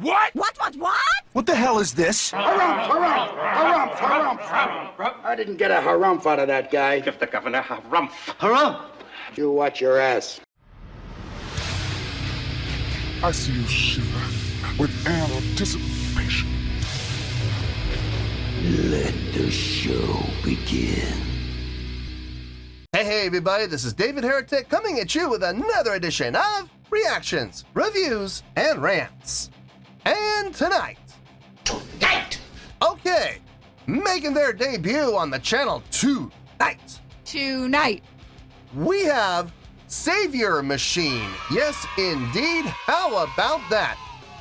What? What? What the hell is this? Harumph. I didn't get a harumph out of that guy. Give the governor harumph. Harumph! You watch your ass. I see you shiver with anticipation. Let the show begin. Hey everybody, this is David Heretic coming at you with another edition of Reactions, Reviews, and Rants. And tonight, okay, making their debut on the channel tonight, we have Saviour Machine. Yes, indeed. How about that?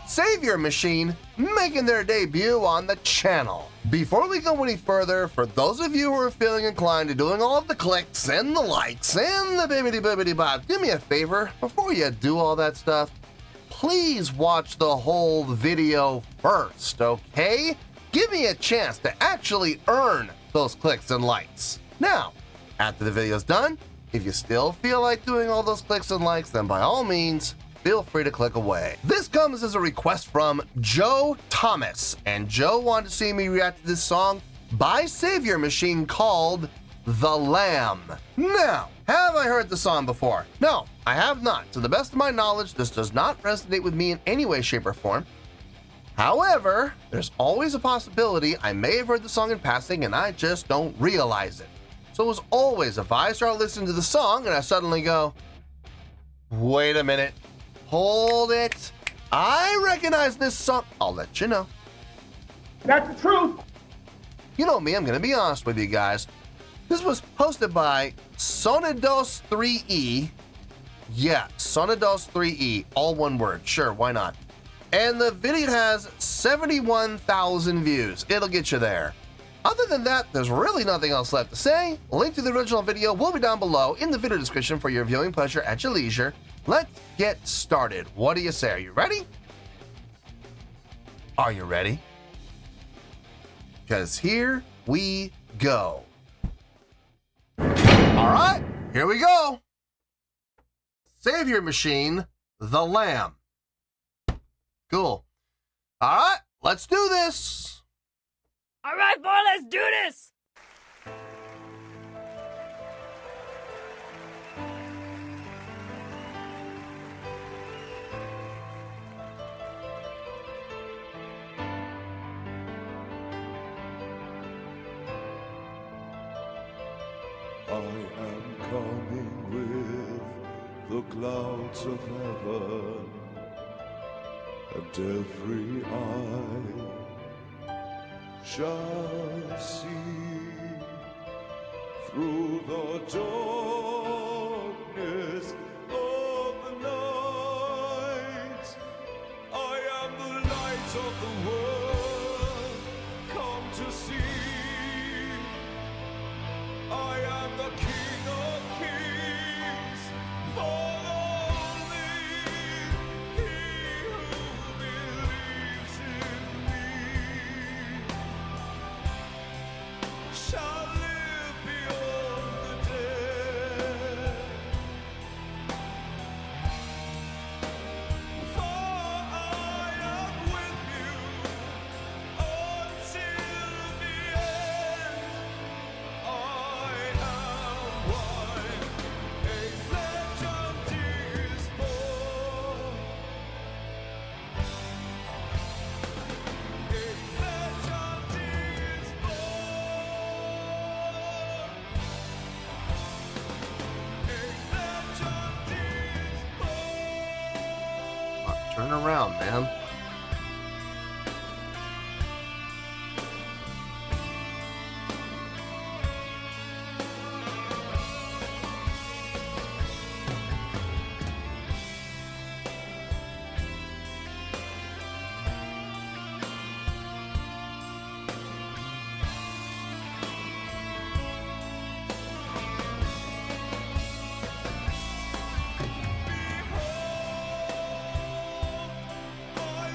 Saviour Machine making their debut on the channel. Before we go any further, for those of you who are feeling inclined to doing all of the clicks and the likes and the bibbidi-bibbidi-bop, do me a favor, before you do all that stuff, please watch the whole video first, okay? Give me a chance to actually earn those clicks and likes. Now, after the video's done, if you still feel like doing all those clicks and likes, then by all means, feel free to click away. This comes as a request from Joe Thomas, and Joe wanted to see me react to this song by Saviour Machine called The Lamb. Now, have I heard the song before? No, I have not. To the best of my knowledge, this does not resonate with me in any way, shape, or form. However, there's always a possibility I may have heard the song in passing and I just don't realize it. So as always, if I start listening to the song and I suddenly go, wait a minute, hold it, I recognize this song, I'll let you know. That's the truth. You know me, I'm gonna be honest with you guys. This was posted by Sonidos3E. Yeah, Sonidos3E, all one word, sure, why not? And the video has 71,000 views. It'll get you there. Other than that, there's really nothing else left to say. A link to the original video will be down below in the video description for your viewing pleasure at your leisure. Let's get started. What do you say? Are you ready? Are you ready? Because here we go. All right, here we go. Saviour Machine, The Lamb. Cool. All right, let's do this. All right, boy, let's do this. I am coming with the clouds of heaven, and every eye shall see through the darkness of the night. I am the light of the world, come to see. I am the King of Kings, follow me. He who believes in me shall live beyond the dead. For I am with you until the end. I am one, a legend is born. A legend is born. A legend is born. Turn around, man. I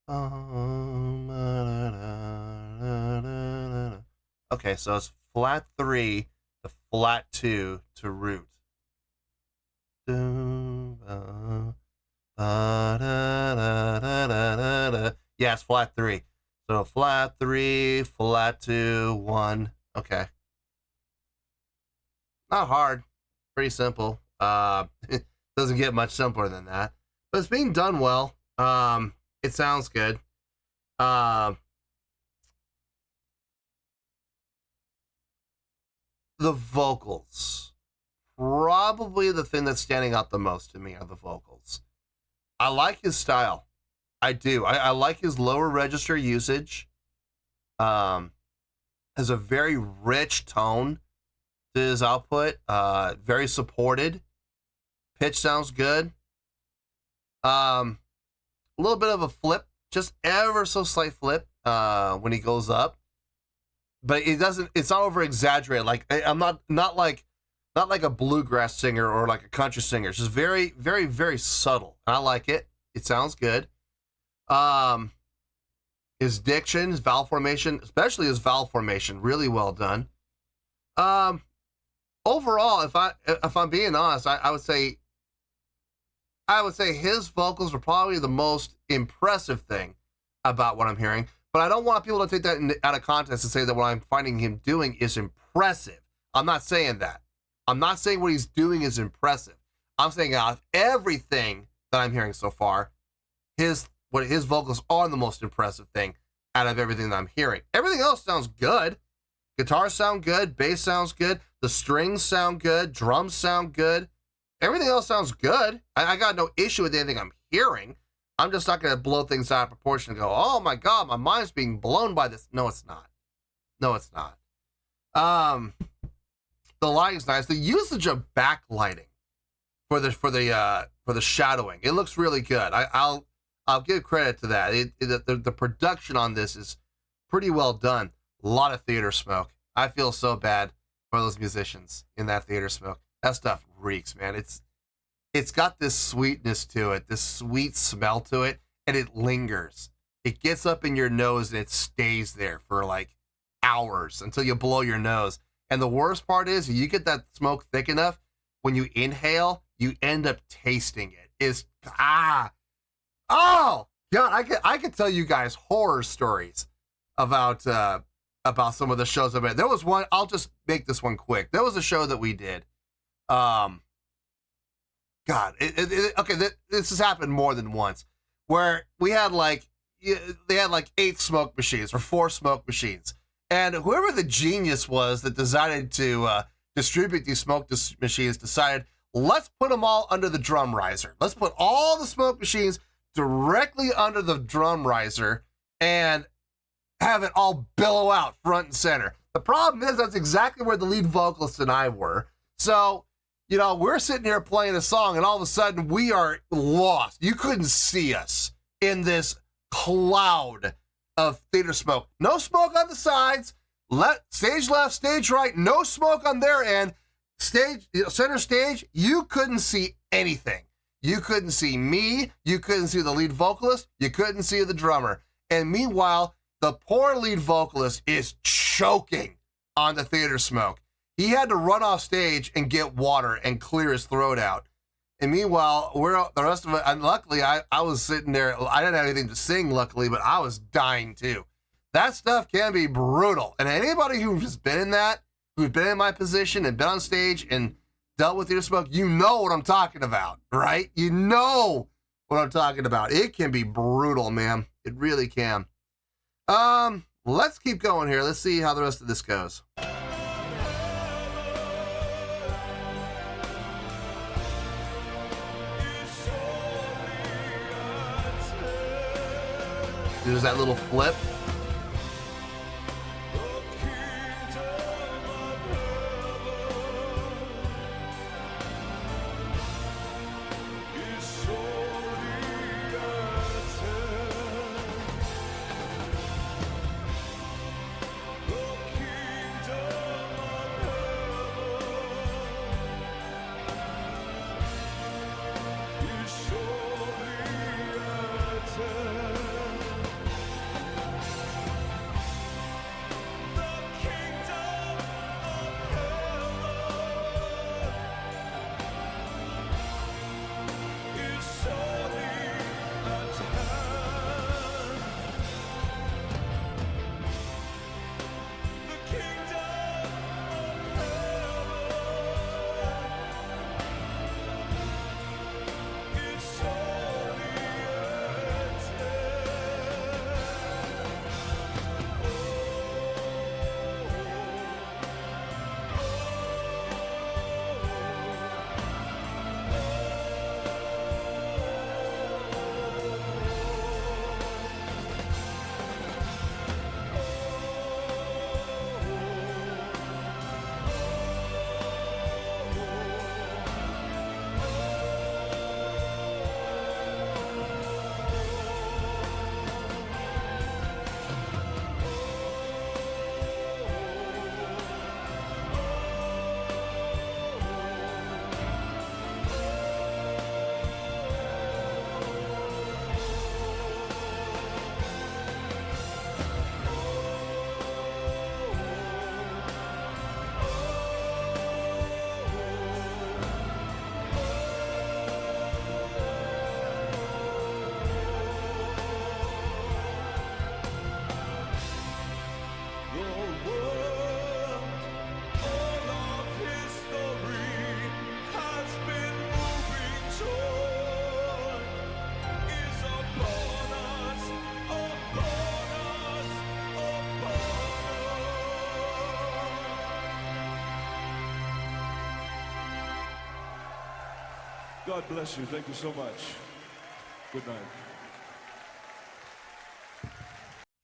Okay, so it's flat 3 to flat 2 to root. Yeah, it's flat 3. So flat 3, flat 2, 1. Okay. Not hard. Pretty simple. It doesn't get much simpler than that. But it's being done well. It sounds good. The vocals. Probably the thing that's standing out the most to me are the vocals. I like his style. I do. I like his lower register usage. Has a very rich tone to his output. Very supported. Pitch sounds good. A little bit of a flip, just ever so slight flip when he goes up. But it doesn't, it's not over exaggerated. Like I'm not like a bluegrass singer or like a country singer. It's just very, very, very subtle. And I like it. It sounds good. His diction, his vowel formation, especially his vowel formation, really well done. Overall, if I'm being honest, I would say his vocals are probably the most impressive thing about what I'm hearing. But I don't want people to take that out of context and say that what I'm finding him doing is impressive. I'm not saying that. I'm not saying what he's doing is impressive. I'm saying out of everything that I'm hearing so far, his vocals are the most impressive thing out of everything that I'm hearing. Everything else sounds good. Guitars sound good. Bass sounds good. The strings sound good. Drums sound good. Everything else sounds good. I got no issue with anything I'm hearing. I'm just not going to blow things out of proportion and go, oh my God, my mind's being blown by this. No, it's not. No, it's not. The lighting's nice. The usage of backlighting for the shadowing, it looks really good. I'll give credit to that. The production on this is pretty well done. A lot of theater smoke. I feel so bad for those musicians in that theater smoke. That stuff reeks, man. It's got this sweetness to it, this sweet smell to it, and it lingers. It gets up in your nose and it stays there for like hours until you blow your nose. And the worst part is, you get that smoke thick enough, when you inhale, you end up tasting it. Oh God, I could tell you guys horror stories about some of the shows I've been. There was one, I'll just make this one quick. There was a show that we did. God, this has happened more than once, where we had they had like 8 smoke machines or 4 smoke machines. And whoever the genius was that decided to distribute these smoke machines decided, let's put them all under the drum riser. Let's put all the smoke machines directly under the drum riser and have it all billow out front and center. The problem is that's exactly where the lead vocalist and I were. So, you know, we're sitting here playing a song and all of a sudden we are lost. You couldn't see us in this cloud of theater smoke. No smoke on the sides. Stage left, stage right. No smoke on their end. Center stage. You couldn't see anything. You couldn't see me. You couldn't see the lead vocalist. You couldn't see the drummer. And meanwhile, the poor lead vocalist is choking on the theater smoke. He had to run off stage and get water and clear his throat out. And meanwhile, the rest of it, and luckily I was sitting there. I didn't have anything to sing, luckily, but I was dying too. That stuff can be brutal. And anybody who's been in that, who's been in my position and been on stage and dealt with theater smoke, you know what I'm talking about, right? You know what I'm talking about. It can be brutal, man. It really can. Let's keep going here. Let's see how the rest of this goes. There's that little flip. God bless you. Thank you so much. Good night.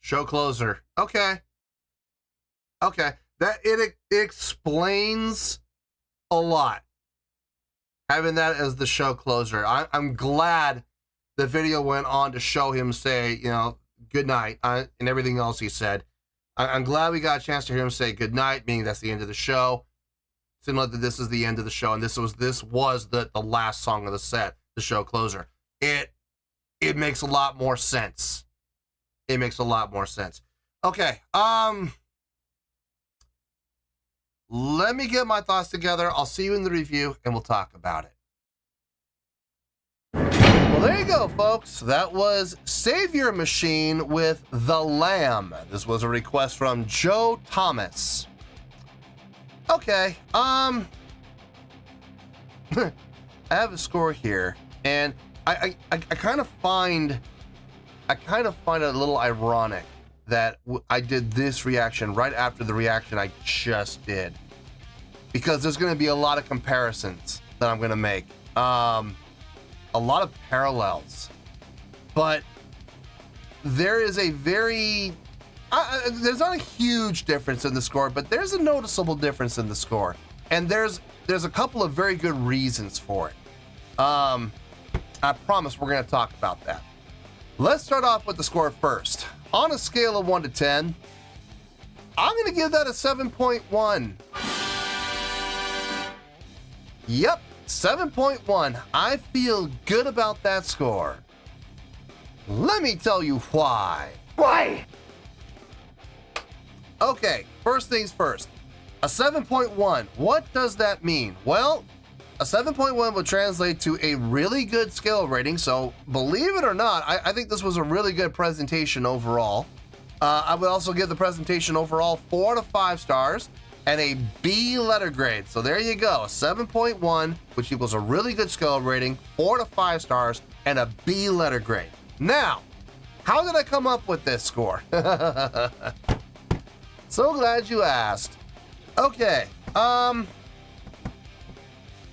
Show closer. Okay. That it explains a lot. Having that as the show closer. I'm glad the video went on to show him say, good night, and everything else he said. I'm glad we got a chance to hear him say good night, meaning that's the end of the show. Similar that this is the end of the show, and this was the last song of the set, the show closer. It makes a lot more sense. It makes a lot more sense. Okay, let me get my thoughts together. I'll see you in the review, and we'll talk about it. Well, there you go, folks. That was Saviour Machine with The Lamb. This was a request from Joe Thomas. Okay, I have a score here, and I kind of find it a little ironic that I did this reaction right after the reaction I just did, because there's going to be a lot of comparisons that I'm going to make, a lot of parallels, but there is a very there's not a huge difference in the score, but there's a noticeable difference in the score, and there's a couple of very good reasons for it. I promise we're going to talk about that. Let's start off with the score first. On a scale of 1 to 10, I'm going to give that a 7.1. Yep, 7.1. I feel good about that score. Let me tell you why. Why? Okay, first things first. A 7.1. What does that mean? Well, a 7.1 would translate to a really good skill rating, so believe it or not, I think this was a really good presentation overall. I would also give the presentation overall 4 to 5 stars and a B letter grade. So there you go, 7.1, which equals a really good skill rating, 4 to 5 stars, and a B letter grade. Now, how did I come up with this score? So glad you asked. Okay,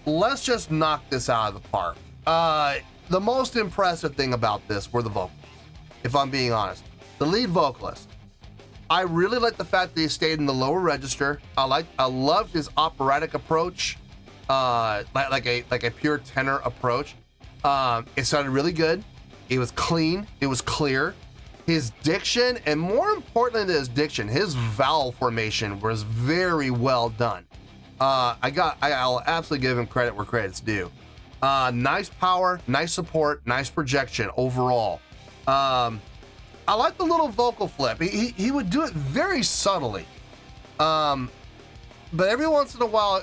let's just knock this out of the park. The most impressive thing about this were the vocals, if I'm being honest. The lead vocalist. I really like the fact that he stayed in the lower register. I loved his operatic approach, like a pure tenor approach. It sounded really good. It was clean. It was clear. His diction, and more importantly than his diction, his vowel formation was very well done. I'll absolutely give him credit where credit's due. Nice power, nice support, nice projection overall. I like the little vocal flip. He would do it very subtly. But every once in a while,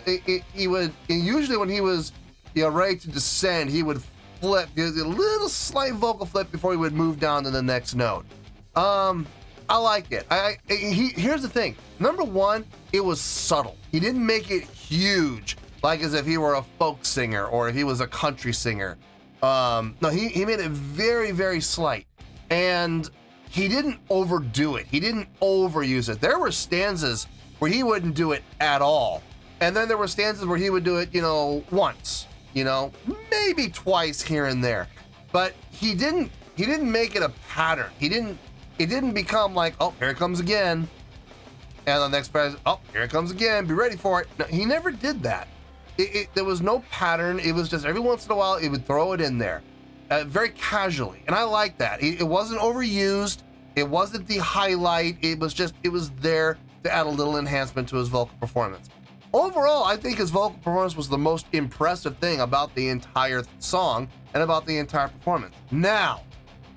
he would, usually when he was ready to descend, he would flip, do a little slight vocal flip before he would move down to the next note. I like it. Here's the thing. Number one, it was subtle. He didn't make it huge, like as if he were a folk singer or if he was a country singer. No, he made it very, very slight. And he didn't overdo it. He didn't overuse it. There were stanzas where he wouldn't do it at all. And then there were stanzas where he would do it, once, maybe twice here and there. But he didn't make it a pattern. It didn't become like, oh, here it comes again. And the next phrase, oh, here it comes again. Be ready for it. No, he never did that. There was no pattern. It was just every once in a while, he would throw it in there very casually. And I like that. It wasn't overused. It wasn't the highlight. It was there to add a little enhancement to his vocal performance. Overall, I think his vocal performance was the most impressive thing about the entire song and about the entire performance. Now,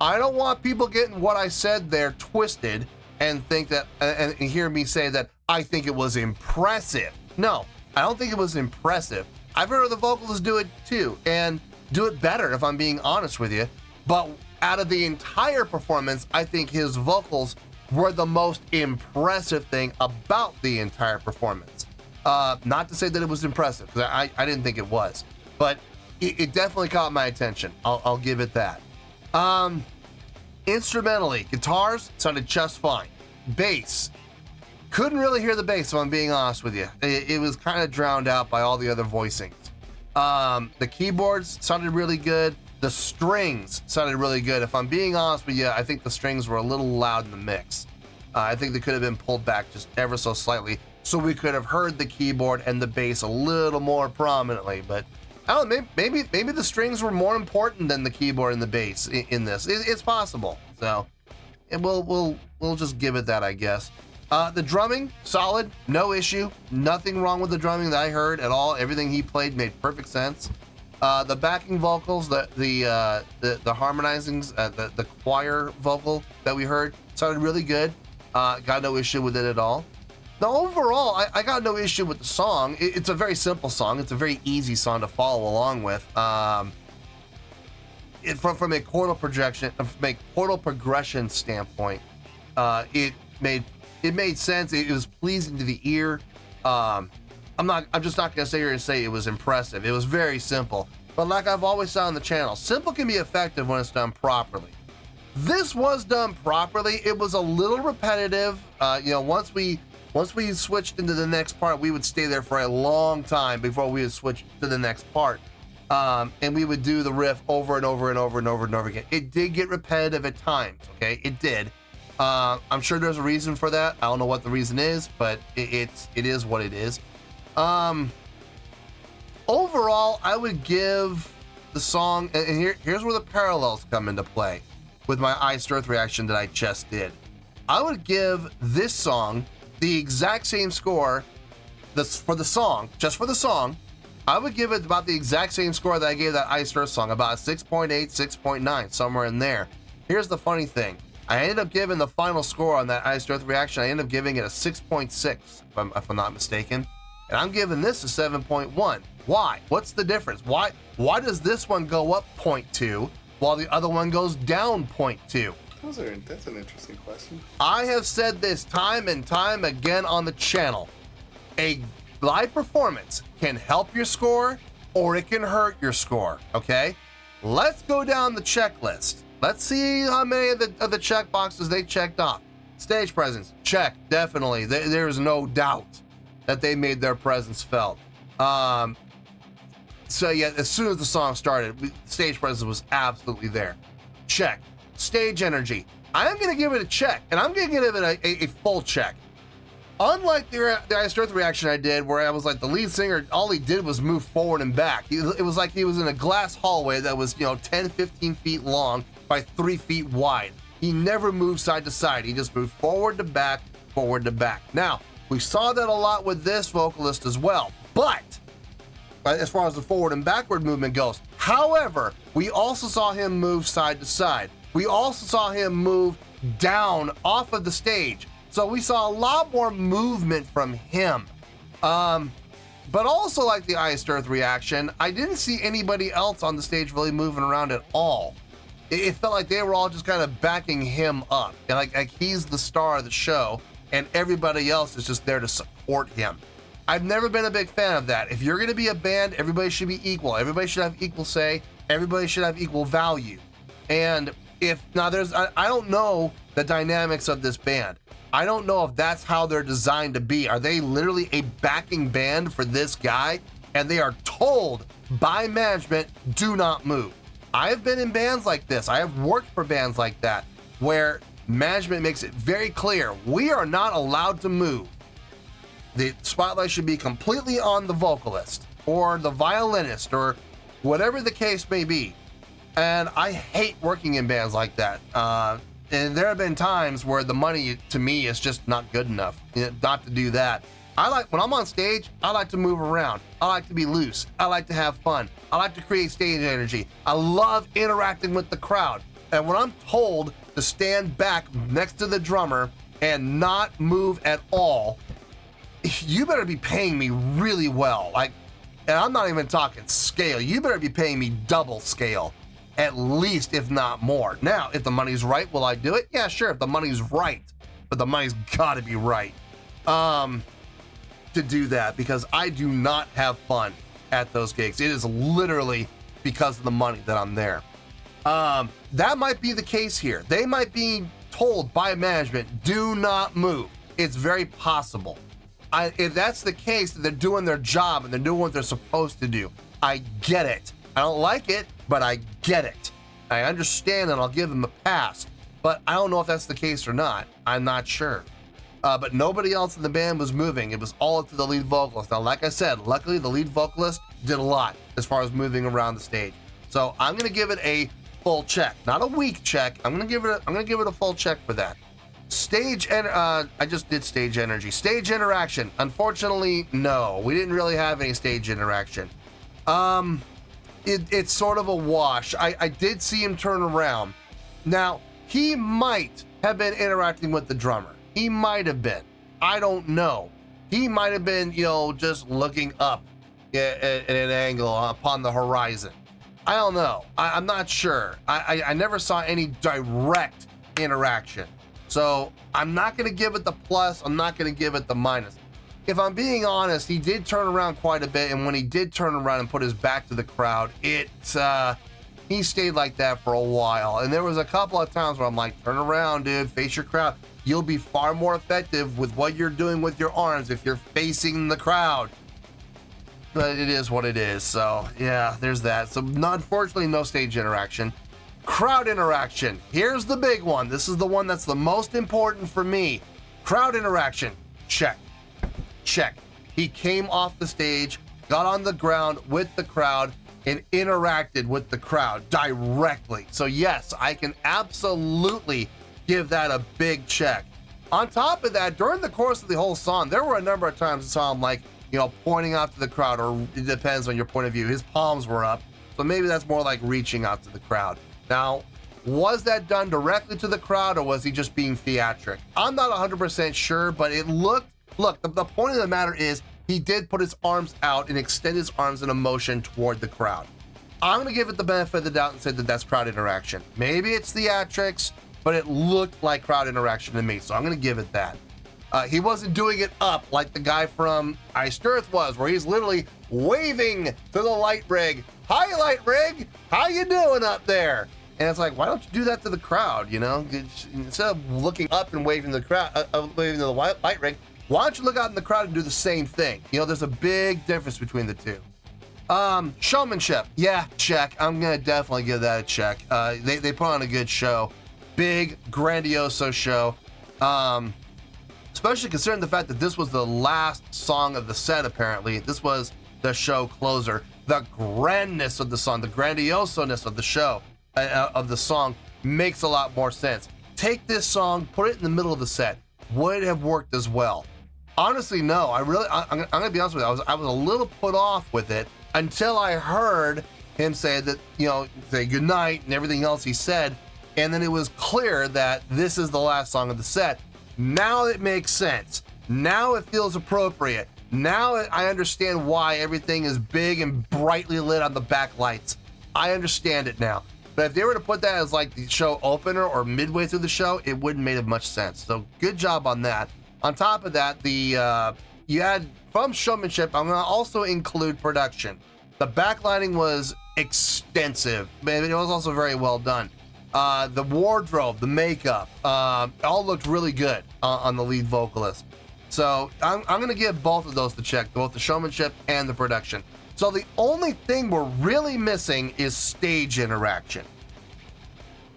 I don't want people getting what I said there twisted and think that, and hear me say that I think it was impressive. No, I don't think it was impressive. I've heard other vocalists do it too, and do it better if I'm being honest with you. But out of the entire performance, I think his vocals were the most impressive thing about the entire performance. Not to say that it was impressive, because I didn't think it was, but it definitely caught my attention. I'll give it that. Instrumentally, guitars sounded just fine. Bass, couldn't really hear the bass if I'm being honest with you. It was kind of drowned out by all the other voicings. The keyboards sounded really good. The strings sounded really good. If I'm being honest with you, I think the strings were a little loud in the mix. I think they could have been pulled back just ever so slightly, so we could have heard the keyboard and the bass a little more prominently. But I don't know, maybe the strings were more important than the keyboard and the bass in this. It's possible. So, and we'll just give it that, I guess. The drumming, solid, no issue. Nothing wrong with the drumming that I heard at all. Everything he played made perfect sense. The backing vocals, the harmonizings, the choir vocal that we heard sounded really good. Got no issue with it at all. Now, overall, I got no issue with the song. It's a very simple song. It's a very easy song to follow along with. From a chordal progression standpoint, it made sense. It was pleasing to the ear. I'm just not gonna sit here and say it was impressive. It was very simple. But like I've always said on the channel, simple can be effective when it's done properly. This was done properly. It was a little repetitive. Once we switched into the next part, we would stay there for a long time before we would switch to the next part. And we would do the riff over and over and over and over and over again. It did get repetitive at times, okay? It did. I'm sure there's a reason for that. I don't know what the reason is, but it is what it is. Overall, I would give the song, and here's where the parallels come into play with my iced earth reaction that I just did. I would give this song the exact same score for the song. I would give it about the exact same score that I gave that iced earth song, about 6.8, 6.9, somewhere in there. Here's the funny thing. I ended up giving the final score on that iced earth reaction, I ended up giving it a 6.6, if I'm not mistaken. And I'm giving this a 7.1. Why? What's the difference? Why does this one go up 0.2 while the other one goes down 0.2? That's an interesting question. I have said this time and time again on the channel. A live performance can help your score or it can hurt your score, okay? Let's go down the checklist. Let's see how many of the check boxes they checked off. Stage presence, check, definitely. There is no doubt that they made their presence felt. So yeah, as soon as the song started, stage presence was absolutely there. Check. Stage energy. I'm gonna give it a check, and I'm gonna give it a full check. Unlike the iced earth reaction I did, where I was like the lead singer, all he did was move forward and back. It was like he was in a glass hallway that was 10, 15 feet long by 3 feet wide. He never moved side to side. He just moved forward to back, forward to back. Now, we saw that a lot with this vocalist as well, but as far as the forward and backward movement goes. However, we also saw him move side to side. We also saw him move down off of the stage. So we saw a lot more movement from him. But also like the iced earth reaction, I didn't see anybody else on the stage really moving around at all. It felt like they were all just kind of backing him up. And like he's the star of the show and everybody else is just there to support him. I've never been a big fan of that. If you're gonna be a band, everybody should be equal. Everybody should have equal say. Everybody should have equal value. And I don't know the dynamics of this band. I don't know if that's how they're designed to be. Are they literally a backing band for this guy? And they are told by management, do not move. I have been in bands like this. I have worked for bands like that, where management makes it very clear, we are not allowed to move. The spotlight should be completely on the vocalist or the violinist or whatever the case may be. And I hate working in bands like that. And there have been times where the money to me is just not good enough, not to do that. When I'm on stage, I like to move around. I like to be loose. I like to have fun. I like to create stage energy. I love interacting with the crowd. And when I'm told to stand back next to the drummer and not move at all, you better be paying me really well. And I'm not even talking scale. You better be paying me double scale, at least, if not more. Now, if the money's right, will I do it? Yeah, sure, if the money's right. But the money's gotta be right to do that, because I do not have fun at those gigs. It is literally because of the money that I'm there. That might be the case here. They might be told by management, do not move. It's very possible. If that's the case, that they're doing their job and they're doing what they're supposed to do. I get it. I don't like it, but I get it. I understand and I'll give him a pass, but I don't know if that's the case or not. I'm not sure. But nobody else in the band was moving. It was all up to the lead vocalist. Now, like I said, luckily the lead vocalist did a lot as far as moving around the stage. So I'm gonna give it a full check, not a weak check. I'm gonna give it a full check for that. Stage and I just did stage energy. Stage interaction. Unfortunately, no, we didn't really have any stage interaction. It's sort of a wash. I did see him turn around. Now, he might have been interacting with the drummer. He might have been. I don't know. He might have been, you know, just looking up at an angle upon the horizon. I don't know. I'm not sure. I never saw any direct interaction. So I'm not going to give it the plus. I'm not going to give it the minus. If I'm being honest, he did turn around quite a bit. And when he did turn around and put his back to the crowd, he stayed like that for a while. And there was a couple of times where I'm like, turn around, dude, face your crowd. You'll be far more effective with what you're doing with your arms if you're facing the crowd. But it is what it is. So yeah, there's that. So unfortunately, no stage interaction. Crowd interaction. Here's the big one. This is the one that's the most important for me. Crowd interaction. Check. Check. He came off the stage, got on the ground with the crowd, and interacted with the crowd directly. So yes, I can absolutely give that a big check. On top of that, during the course of the whole song, there were a number of times I saw him, like, you know, pointing out to the crowd, or it depends on your point of view. His palms were up, so maybe that's more like reaching out to the crowd. Now, was that done directly to the crowd, or was he just being theatric? I'm not 100% sure, but it looked, look, the point of the matter is he did put his arms out and extend his arms in a motion toward the crowd. I'm gonna give it the benefit of the doubt and say that that's crowd interaction. Maybe it's theatrics, but it looked like crowd interaction to me, so I'm gonna give it that. He wasn't doing it up like the guy from Iced Earth was, where he's literally waving to the light rig. Hi, light rig, how you doing up there? And it's like, why don't you do that to the crowd, you know? Instead of looking up and waving to the crowd, waving to the light rig, why don't you look out in the crowd and do the same thing? You know, there's a big difference between the two. Showmanship, yeah, check. I'm gonna definitely give that a check. They put on a good show. Big, grandioso show. Especially considering the fact that this was the last song of the set, apparently. This was the show closer. The grandness of the song, the grandioseness of the show, of the song, makes a lot more sense. Take this song, put it in the middle of the set. Would it have worked as well? Honestly, no. I'm gonna be honest with you. I was a little put off with it until I heard him say that, you know, say goodnight and everything else he said. And then it was clear that this is the last song of the set. Now it makes sense. Now it feels appropriate. Now I understand why everything is big and brightly lit on the backlights. I understand it now. But if they were to put that as like the show opener or midway through the show, it wouldn't make much sense. So good job on that. On top of that, you had from showmanship, I'm gonna also include production. The backlighting was extensive, but it was also very well done. The wardrobe, the makeup, all looked really good on the lead vocalist. So I'm gonna give both of those to check, both the showmanship and the production. So the only thing we're really missing is stage interaction.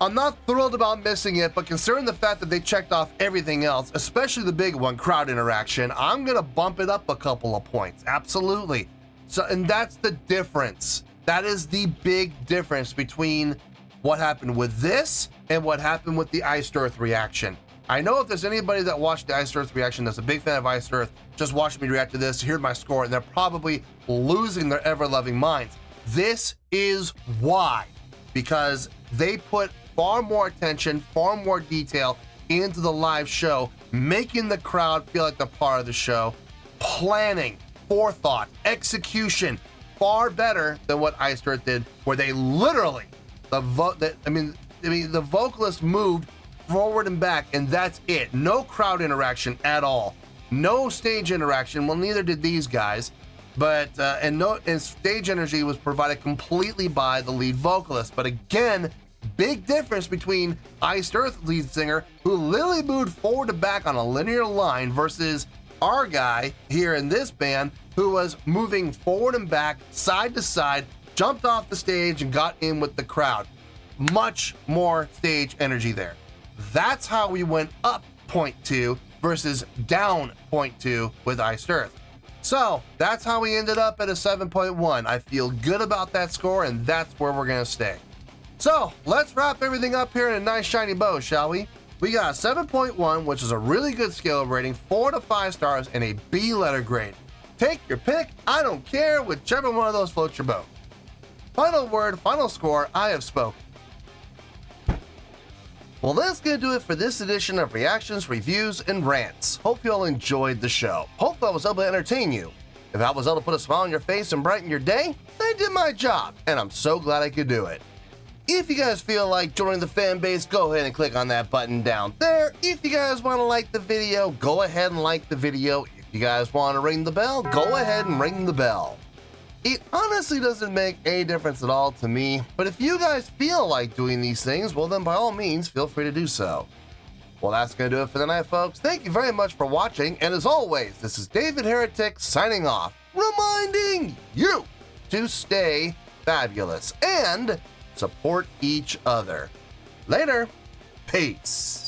I'm not thrilled about missing it, but considering the fact that they checked off everything else, especially the big one, crowd interaction, I'm gonna bump it up a couple of points, absolutely. So, and that's the difference. That is the big difference between what happened with this and what happened with the Iced Earth reaction. I know if there's anybody that watched the Iced Earth reaction that's a big fan of Iced Earth, just watching me react to this, hear my score, and they're probably losing their ever-loving minds. This is why. Because they put far more attention, far more detail into the live show, making the crowd feel like they're part of the show, planning, forethought, execution, far better than what Iced Earth did, where they literally, the vocalist moved forward and back, and that's it. No crowd interaction at all. No stage interaction. Well, neither did these guys. But and stage energy was provided completely by the lead vocalist. But again, big difference between Iced Earth lead singer, who literally moved forward and back on a linear line, versus our guy here in this band, who was moving forward and back, side to side, jumped off the stage and got in with the crowd. Much more stage energy there. That's how we went up 0.2 versus down 0.2 with Iced Earth. So that's how we ended up at a 7.1. I feel good about that score, and that's where we're gonna stay. So let's wrap everything up here in a nice shiny bow, shall we? We got a 7.1, which is a really good scale rating, 4 to 5 stars, and a B letter grade. Take your pick, I don't care, whichever one of those floats your boat. Final word, final score, I have spoken. Well, that's gonna do it for this edition of Reactions, Reviews, and Rants. Hope you all enjoyed the show. Hope I was able to entertain you. If I was able to put a smile on your face and brighten your day, I did my job, and I'm so glad I could do it. If you guys feel like joining the fan base, go ahead and click on that button down there. If you guys want to like the video, go ahead and like the video. If you guys want to ring the bell, go ahead and ring the bell. It honestly doesn't make any difference at all to me, but if you guys feel like doing these things, well then by all means, feel free to do so. Well, that's going to do it for the night, folks. Thank you very much for watching, and as always, this is David Heretic signing off, reminding you to stay fabulous and support each other. Later. Peace.